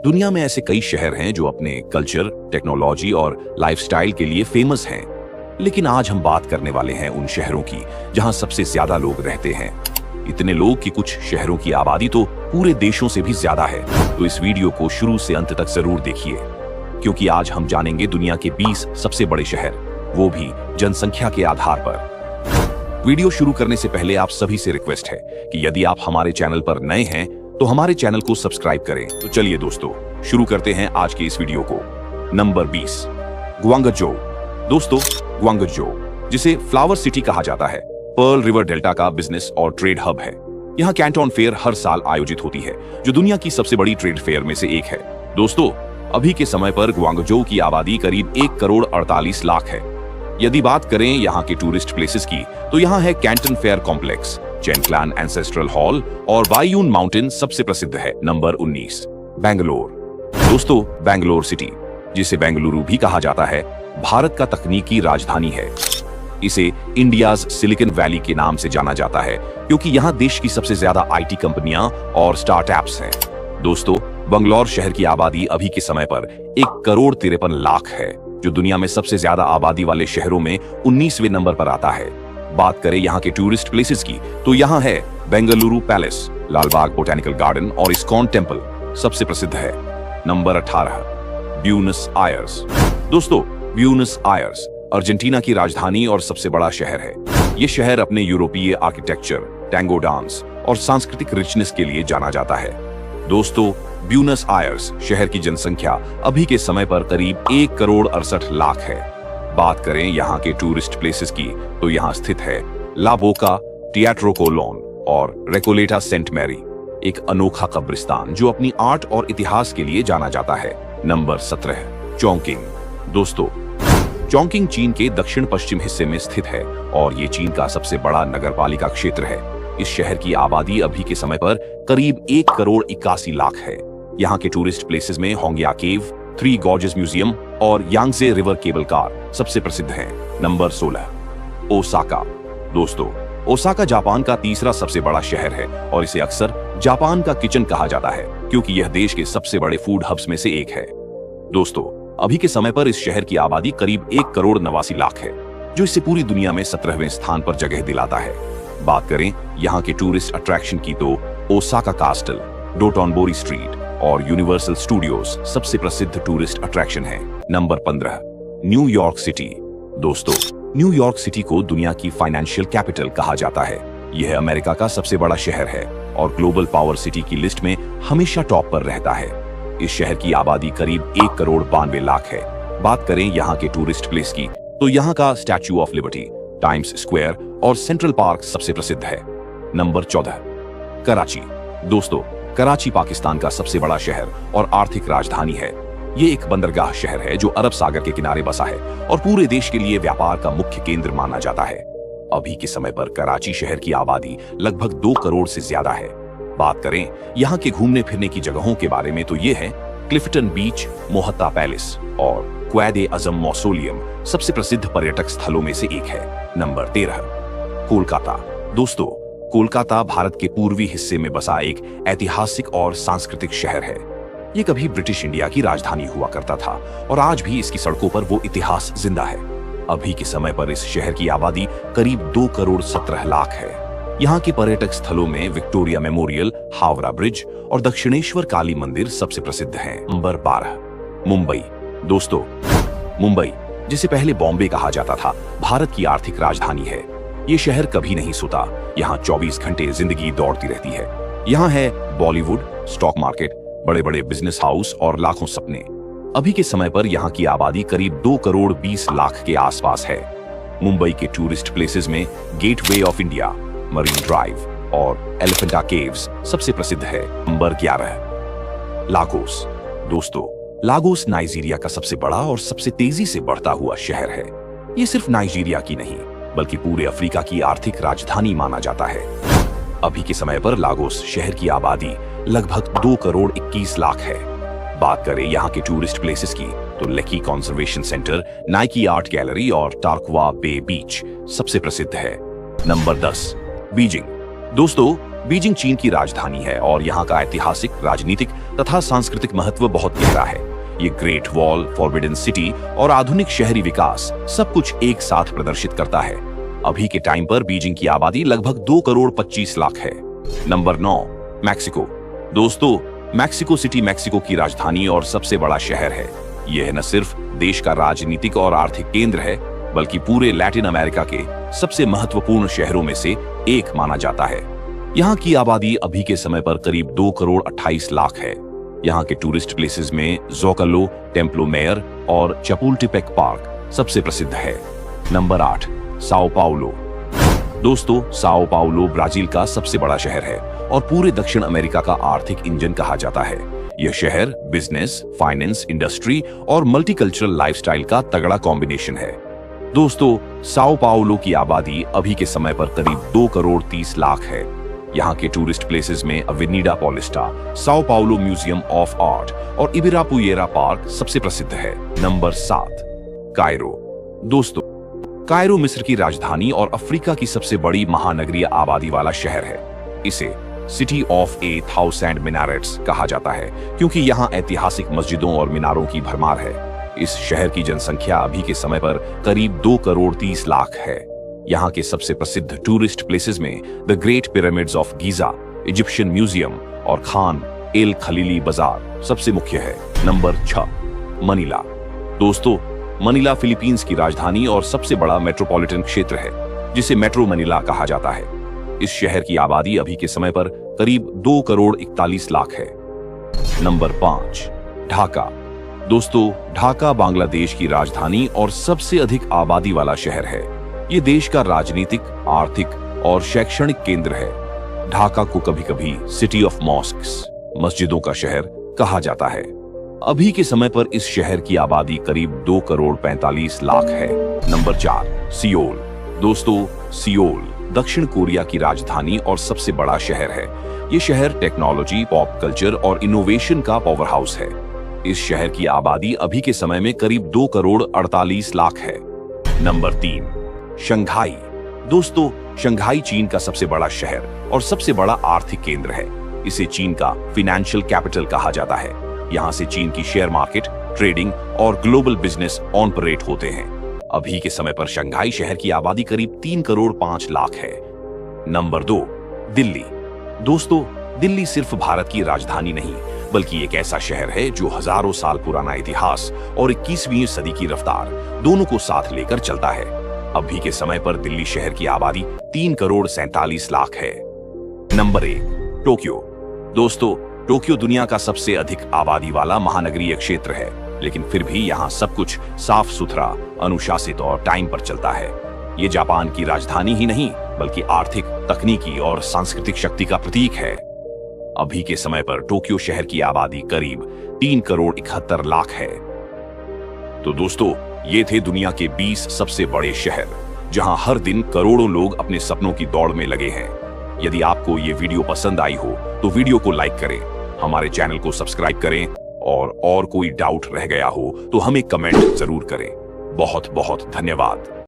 दुनिया में ऐसे कई शहर हैं जो अपने कल्चर, टेक्नोलॉजी और लाइफस्टाइल के लिए फेमस हैं। लेकिन आज हम बात करने वाले हैं उन शहरों की जहां सबसे ज्यादा लोग रहते हैं। इतने लोग कि कुछ शहरों की आबादी तो पूरे देशों से भी ज्यादा है। तो इस वीडियो को शुरू से अंत तक जरूर देखिए, क्योंकि आज हम जानेंगे दुनिया के 20 सबसे बड़े शहर, वो भी जनसंख्या के आधार पर। वीडियो शुरू करने से पहले आप सभी से रिक्वेस्ट है कि यदि आप हमारे चैनल पर नए हैं तो हमारे चैनल को सब्सक्राइब करें। तो चलिए दोस्तों, शुरू करते हैं आज के इस वीडियो को। Number 20, Guangzhou. दोस्तों, ग्वांगझो, जिसे फ्लावर सिटी कहा जाता है, पर्ल रिवर डेल्टा का बिजनेस और ट्रेड हब है। यहाँ कैंटन फेयर हर साल आयोजित होती है, जो दुनिया की सबसे बड़ी ट्रेड फेयर में से एक है। दोस्तों, अभी के समय पर ग्वांगझो की आबादी करीब 1 करोड़ 48 लाख है। यदि बात करें यहाँ के टूरिस्ट प्लेसेस की, तो यहाँ है Canton fair complex, Chen Clan ancestral hall और बायून माउंटेन सबसे प्रसिद्ध है। नंबर 19, बेंगलोर। दोस्तों, बेंगलोर सिटी, जिसे बेंगलुरु भी कहा जाता है, भारत का तकनीकी राजधानी है। इसे इंडियाज सिलिकॉन वैली के नाम से जाना जाता है, क्योंकि यहाँ देश की सबसे ज्यादा आईटी कंपनियां और स्टार्टअप्स हैं। दोस्तों, बंगलौर शहर की आबादी अभी के समय पर 1 करोड़ 53 लाख है, जो दुनिया में सबसे ज्यादा आबादी वाले शहरों में 19वें नंबर पर आता है। बात करें यहाँ के टूरिस्ट प्लेसेस की, तो यहाँ है Bengaluru palace, Lalbagh botanical garden और इस्कॉन टेम्पल सबसे प्रसिद्ध है। Number 18, Buenos Aires. दोस्तों, ब्यूनस आयर्स अर्जेंटीना की राजधानी और सबसे बड़ा शहर है। ये शहर अपने यूरोपीय आर्किटेक्चर, टैंगो डांस और सांस्कृतिक रिचनेस के लिए जाना जाता है। दोस्तों, ब्यूनस आयर्स शहर की जनसंख्या अभी के समय पर करीब 1 करोड़ 68 लाख है। बात करें यहाँ के टूरिस्ट प्लेसेस की, तो यहाँ स्थित है ला बोका, टिएट्रो कोलोन और रेकोलेटा सेंट मैरी, एक अनोखा कब्रिस्तान जो अपनी आर्ट और इतिहास के लिए जाना जाता है। Number 17, Chongqing. दोस्तों, चोंगकिंग चीन के दक्षिण पश्चिम हिस्से में स्थित है और ये चीन का सबसे बड़ा नगरपालिका क्षेत्र है। इस शहर की आबादी अभी के समय पर करीब 1 करोड़ 81 लाख है। यहाँ के टूरिस्ट प्लेसेस में होंगिया केव, 3 गॉर्जेस म्यूजियम और यांगजे रिवर केबल कार सबसे प्रसिद्ध हैं। Number 16, Osaka. दोस्तों, ओसाका जापान का तीसरा सबसे बड़ा शहर है और इसे अक्सर जापान का किचन कहा जाता है, क्योंकि यह देश के सबसे बड़े फूड हब्स में से एक है। दोस्तों, अभी के समय पर इस शहर की आबादी करीब 1 करोड़ 89 लाख है, जो इसे पूरी दुनिया में 17वें स्थान पर जगह दिलाता है। बात करें यहाँ के टूरिस्ट अट्रैक्शन की, तो ओसाका कास्टल, डोटोनबोरी स्ट्रीट और यूनिवर्सल स्टूडियोज सबसे प्रसिद्ध टूरिस्ट अट्रैक्शन है। Number 15, New York city. दोस्तों, न्यूयॉर्क सिटी को दुनिया की फाइनेंशियल कैपिटल कहा जाता है। यह अमेरिका का सबसे बड़ा शहर है और ग्लोबल पावर सिटी की लिस्ट में हमेशा टॉप पर रहता है। इस शहर की आबादी करीब 1 करोड़ 92 लाख है। बात करें यहाँ के टूरिस्ट प्लेस की, तो यहाँ का statue of liberty, times square और सेंट्रल पार्क सबसे प्रसिद्ध है। नंबर 14, कराची। दोस्तों, कराची पाकिस्तान का सबसे बड़ा शहर और आर्थिक राजधानी है। ये एक बंदरगाह शहर है जो अरब सागर के किनारे बसा है और पूरे देश के लिए व्यापार का मुख्य केंद्र माना जाता है। अभी के समय पर कराची शहर की आबादी लगभग 2 करोड़ से ज्यादा है। बात करें यहाँ के घूमने फिरने की जगहों के बारे में, तो ये है क्लिफ्टन बीच, मोहत्ता पैलेस और क्वैद-ए-आजम मौसोलियम सबसे प्रसिद्ध पर्यटक स्थलों में से एक है। नंबर 13, कोलकाता। दोस्तों, कोलकाता भारत के पूर्वी हिस्से में बसा एक ऐतिहासिक और सांस्कृतिक शहर है। ये कभी ब्रिटिश इंडिया की राजधानी हुआ करता था और आज भी इसकी सड़कों पर वो इतिहास जिंदा है। अभी के समय पर इस शहर की आबादी करीब 2 करोड़ 17 लाख है। यहाँ के पर्यटक स्थलों में विक्टोरिया मेमोरियल, हावड़ा ब्रिज और दक्षिणेश्वर काली मंदिर सबसे प्रसिद्ध हैं। नंबर 12, मुंबई। दोस्तों, मुंबई, जिसे पहले बॉम्बे कहा जाता था, भारत की आर्थिक राजधानी है। ये शहर कभी नहीं सोता। यहाँ 24 घंटे जिंदगी दौड़ती रहती है। यहाँ है बॉलीवुड, स्टॉक मार्केट, बड़े बड़े बिजनेस हाउस और लाखों सपने। अभी के समय पर यहाँ की आबादी करीब 2 करोड़ 20 लाख के आसपास है। मुंबई के टूरिस्ट प्लेसेस में gateway of India, marine drive और एलिफेंटा केव्स सबसे प्रसिद्ध है। Number 11, Lagos. दोस्तों, लागोस नाइजीरिया का सबसे बड़ा और सबसे तेजी से बढ़ता हुआ शहर है। ये सिर्फ नाइजीरिया की नहीं, बल्कि पूरे अफ्रीका की आर्थिक राजधानी माना जाता है। अभी के समय पर लागोस शहर की आबादी लगभग 2 करोड़ 21 लाख है। बात करें यहाँ के टूरिस्ट प्लेसेस की, तो लेकी conservation centre, Nike art gallery और टार्कवा बे बीच सबसे प्रसिद्ध है। Number 10, Beijing. दोस्तों, बीजिंग चीन की राजधानी है और यहाँ का ऐतिहासिक, राजनीतिक तथा सांस्कृतिक महत्व बहुत गहरा है। ये ग्रेट वॉल, फॉरबिडन सिटी और आधुनिक शहरी विकास सब कुछ एक साथ प्रदर्शित करता है। अभी के टाइम पर बीजिंग की आबादी लगभग 2 करोड़ 25 लाख है। Number 9, Mexico. दोस्तों, मैक्सिको सिटी मैक्सिको की राजधानी और सबसे बड़ा शहर है। यह न सिर्फ देश का राजनीतिक और आर्थिक केंद्र है, बल्कि पूरे लैटिन अमेरिका के सबसे महत्वपूर्ण शहरों में से एक माना जाता है। यहाँ की आबादी अभी के समय पर करीब 2 करोड़ 28 लाख है। यहाँ के टूरिस्ट प्लेसेस में ज़ोकालो, टेम्प्लो मेयर और चपुल्टेपेक पार्क सबसे प्रसिद्ध है। Number 8, Sao Paulo. दोस्तों, साओ पाउलो ब्राजील का सबसे बड़ा शहर है और पूरे दक्षिण अमेरिका का आर्थिक इंजन कहा जाता है। यह शहर बिजनेस, फाइनेंस, इंडस्ट्री और मल्टीकल्चरल लाइफस्टाइल का तगड़ा कॉम्बिनेशन है। दोस्तों, साओ पाउलो की आबादी अभी के समय पर करीब 2 करोड़ 30 लाख है। यहाँ के टूरिस्ट प्लेसेस में Avenida Paulista, Sao Paulo museum of art और इबिरापुएरा पार्क सबसे प्रसिद्ध है। Number 7, Cairo. दोस्तों, कायरो मिस्र की राजधानी और अफ्रीका की सबसे बड़ी महानगरीय आबादी वाला शहर है। इसे सिटी ऑफ 8,000 मिनारेट्स कहा जाता है क्योंकि यहाँ ऐतिहासिक मस्जिदों और मीनारों की भरमार है। इस शहर की जनसंख्या अभी के समय पर करीब 2 करोड़ 30 लाख है। यहाँ के सबसे प्रसिद्ध टूरिस्ट प्लेसेस में the great pyramids of Giza, Egyptian museum और खान एल खलीली बाजार सबसे मुख्य है। Number 6, Manila. दोस्तों, मनीला फिलीपींस की राजधानी और सबसे बड़ा मेट्रोपॉलिटन क्षेत्र है, जिसे मेट्रो मनीला कहा जाता है। इस शहर की आबादी अभी के समय पर करीब 2 करोड़ 41 लाख है। नंबर 5, ढाका। दोस्तों, ढाका बांग्लादेश की राजधानी और सबसे अधिक आबादी वाला शहर है। ये देश का राजनीतिक, आर्थिक और शैक्षणिक केंद्र है। ढाका को कभी कभी सिटी ऑफ मॉस्क्स, मस्जिदों का शहर कहा जाता है। अभी के समय पर इस शहर की आबादी करीब 2 करोड़ 45 लाख है। Number 4, Seoul. दोस्तों, सियोल दक्षिण कोरिया की राजधानी और सबसे बड़ा शहर है। ये शहर टेक्नोलॉजी, पॉप कल्चर और इनोवेशन का पावर हाउस है। इस शहर की आबादी अभी के समय में करीब 2 करोड़ 48 लाख है। Number 3, Shanghai. दोस्तों, शंघाई चीन का सबसे बड़ा शहर और सबसे बड़ा आर्थिक केंद्र है। इसे चीन का फाइनेंशियल कैपिटल कहा जाता है। यहाँ से चीन की शेयर मार्केट, ट्रेडिंग और ग्लोबल बिजनेस ऑपरेट होते हैं। अभी के समय पर शंघाई शहर की आबादी करीब 3 करोड़ 5 लाख है। नंबर 2, दिल्ली। दोस्तों, दिल्ली सिर्फ भारत की राजधानी नहीं, बल्कि एक ऐसा शहर है जो हजारों साल पुराना इतिहास और 21वीं सदी की रफ्तार दोनों को साथ लेकर चलता है। अभी के समय पर दिल्ली शहर की आबादी 3 करोड़ 47 लाख है। Number 1, Tokyo. दोस्तों, टोक्यो दुनिया का सबसे अधिक आबादी वाला महानगरीय क्षेत्र है, लेकिन फिर भी यहाँ सब कुछ साफ सुथरा, अनुशासित और टाइम पर चलता है। ये जापान की राजधानी ही नहीं, बल्कि आर्थिक, तकनीकी और सांस्कृतिक शक्ति का प्रतीक है। अभी के समय पर टोक्यो शहर की आबादी करीब 3 करोड़ 71 लाख है। तो दोस्तों, ये थे दुनिया के 20 सबसे बड़े शहर, जहां हर दिन करोड़ों लोग अपने सपनों की दौड़ में लगे हैं। यदि आपको ये वीडियो पसंद आई हो तो वीडियो को लाइक करें, हमारे चैनल को सब्सक्राइब करें और कोई डाउट रह गया हो तो हमें कमेंट जरूर करें। बहुत बहुत धन्यवाद।